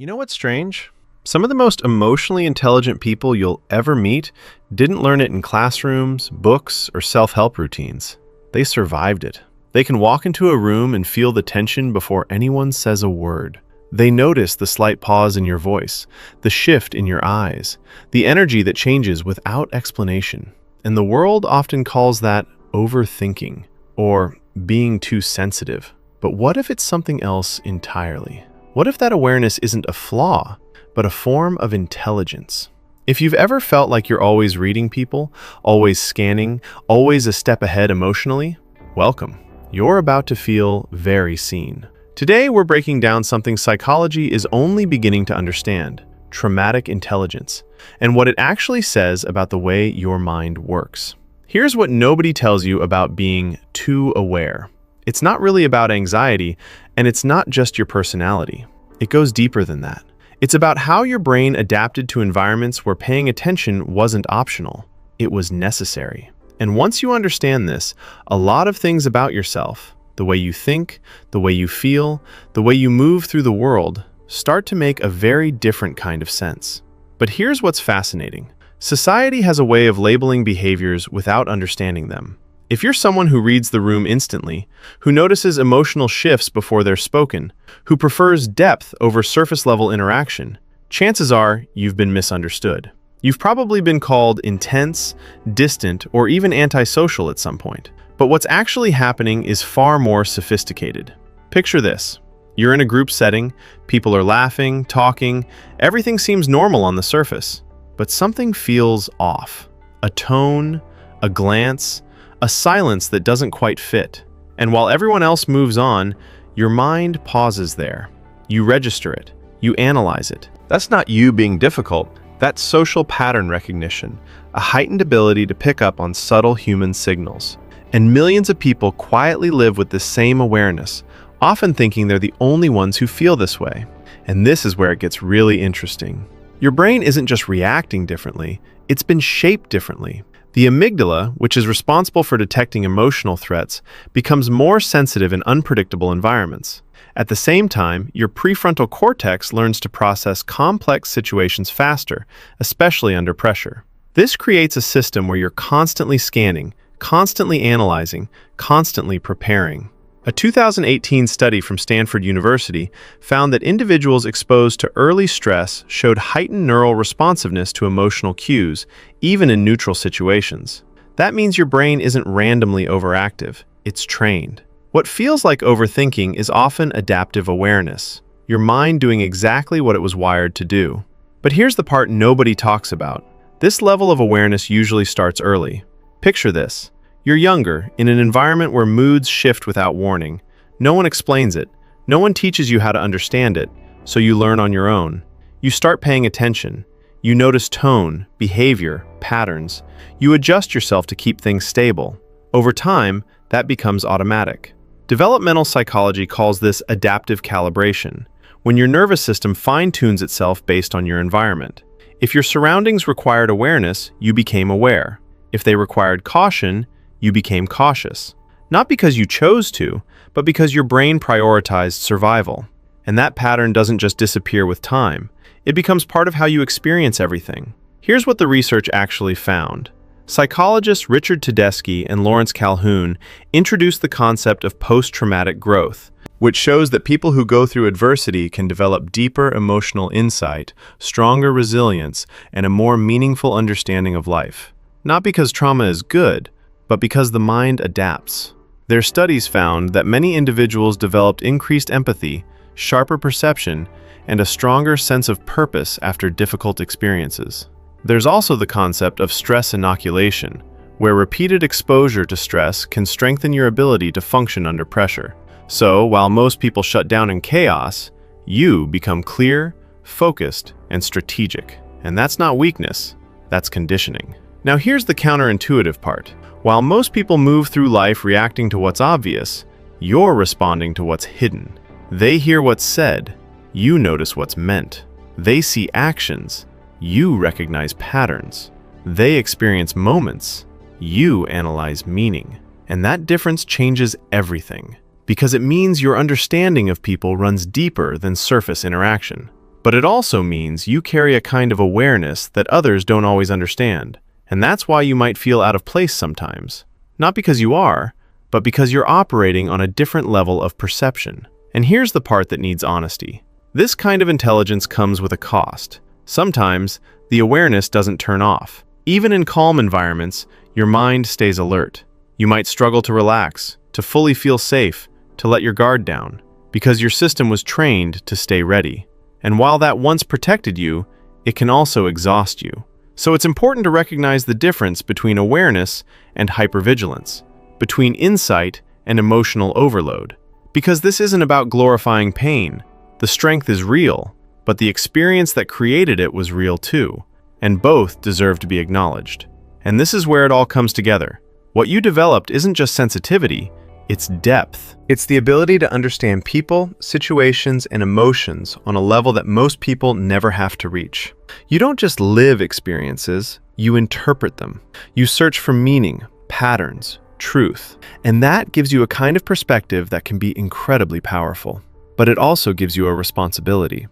You know what's strange? Some of the most emotionally intelligent people you'll ever meet didn't learn it in classrooms, books, or self-help routines. They survived it. They can walk into a room and feel the tension before anyone says a word. They notice the slight pause in your voice, the shift in your eyes, the energy that changes without explanation. And the world often calls that overthinking or being too sensitive. But what if it's something else entirely? What if that awareness isn't a flaw, but a form of intelligence? If you've ever felt like you're always reading people, always scanning, always a step ahead emotionally, welcome. You're about to feel very seen. Today, we're breaking down something psychology is only beginning to understand: traumatic intelligence, and what it actually says about the way your mind works. Here's what nobody tells you about being too aware. It's not really about anxiety, and it's not just your personality. It goes deeper than that. It's about how your brain adapted to environments where paying attention wasn't optional. It was necessary. And once you understand this, a lot of things about yourself, the way you think, the way you feel, the way you move through the world, start to make a very different kind of sense. But here's what's fascinating. Society has a way of labeling behaviors without understanding them. If you're someone who reads the room instantly, who notices emotional shifts before they're spoken, who prefers depth over surface-level interaction, chances are you've been misunderstood. You've probably been called intense, distant, or even antisocial at some point. But what's actually happening is far more sophisticated. Picture this. You're in a group setting, people are laughing, talking, everything seems normal on the surface. But something feels off. A tone, a glance, a silence that doesn't quite fit. And while everyone else moves on, your mind pauses there. You register it. You analyze it. That's not you being difficult. That's social pattern recognition, a heightened ability to pick up on subtle human signals. And millions of people quietly live with this same awareness, often thinking they're the only ones who feel this way. And this is where it gets really interesting. Your brain isn't just reacting differently, it's been shaped differently. The amygdala, which is responsible for detecting emotional threats, becomes more sensitive in unpredictable environments. At the same time, your prefrontal cortex learns to process complex situations faster, especially under pressure. This creates a system where you're constantly scanning, constantly analyzing, constantly preparing. A 2018 study from Stanford University found that individuals exposed to early stress showed heightened neural responsiveness to emotional cues, even in neutral situations. That means your brain isn't randomly overactive, it's trained. What feels like overthinking is often adaptive awareness, your mind doing exactly what it was wired to do. But here's the part nobody talks about. This level of awareness usually starts early. Picture this. You're younger, in an environment where moods shift without warning. No one explains it. No one teaches you how to understand it, so you learn on your own. You start paying attention. You notice tone, behavior, patterns. You adjust yourself to keep things stable. Over time, that becomes automatic. Developmental psychology calls this adaptive calibration, when your nervous system fine-tunes itself based on your environment. If your surroundings required awareness, you became aware. If they required caution, you became cautious. Not because you chose to, but because your brain prioritized survival. And that pattern doesn't just disappear with time. It becomes part of how you experience everything. Here's what the research actually found. Psychologists Richard Tedeschi and Lawrence Calhoun introduced the concept of post-traumatic growth, which shows that people who go through adversity can develop deeper emotional insight, stronger resilience, and a more meaningful understanding of life. Not because trauma is good, but because the mind adapts. Their studies found that many individuals developed increased empathy, sharper perception, and a stronger sense of purpose after difficult experiences. There's also the concept of stress inoculation, where repeated exposure to stress can strengthen your ability to function under pressure. So, while most people shut down in chaos, you become clear, focused, and strategic. And that's not weakness, that's conditioning. Now here's the counterintuitive part. While most people move through life reacting to what's obvious, you're responding to what's hidden. They hear what's said, you notice what's meant. They see actions, you recognize patterns. They experience moments, you analyze meaning. And that difference changes everything, because it means your understanding of people runs deeper than surface interaction. But it also means you carry a kind of awareness that others don't always understand. And that's why you might feel out of place sometimes. Not because you are, but because you're operating on a different level of perception. And here's the part that needs honesty. This kind of intelligence comes with a cost. Sometimes, the awareness doesn't turn off. Even in calm environments, your mind stays alert. You might struggle to relax, to fully feel safe, to let your guard down, because your system was trained to stay ready. And while that once protected you, it can also exhaust you. So it's important to recognize the difference between awareness and hypervigilance, between insight and emotional overload. Because this isn't about glorifying pain. The strength is real, but the experience that created it was real too, and both deserve to be acknowledged. And this is where it all comes together. What you developed isn't just sensitivity, it's depth. It's the ability to understand people, situations, and emotions on a level that most people never have to reach. You don't just live experiences, you interpret them. You search for meaning, patterns, truth. And that gives you a kind of perspective that can be incredibly powerful. But it also gives you a responsibility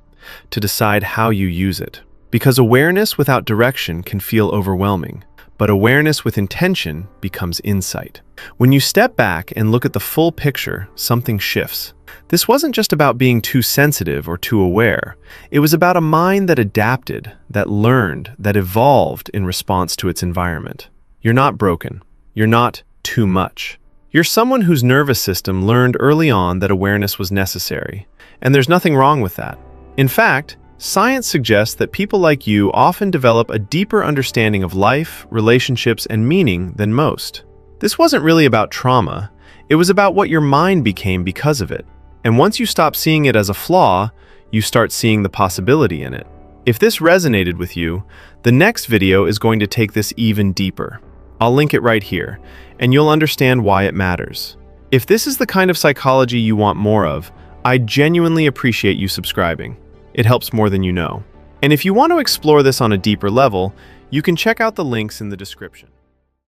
to decide how you use it. Because awareness without direction can feel overwhelming. But awareness with intention becomes insight. When you step back and look at the full picture, something shifts. This wasn't just about being too sensitive or too aware. It was about a mind that adapted, that learned, that evolved in response to its environment. You're not broken. You're not too much. You're someone whose nervous system learned early on that awareness was necessary. And there's nothing wrong with that. In fact, science suggests that people like you often develop a deeper understanding of life, relationships, and meaning than most. This wasn't really about trauma. It was about what your mind became because of it. And once you stop seeing it as a flaw, you start seeing the possibility in it. If this resonated with you, the next video is going to take this even deeper. I'll link it right here, and you'll understand why it matters. If this is the kind of psychology you want more of, I genuinely appreciate you subscribing. It helps more than you know. And if you want to explore this on a deeper level, you can check out the links in the description.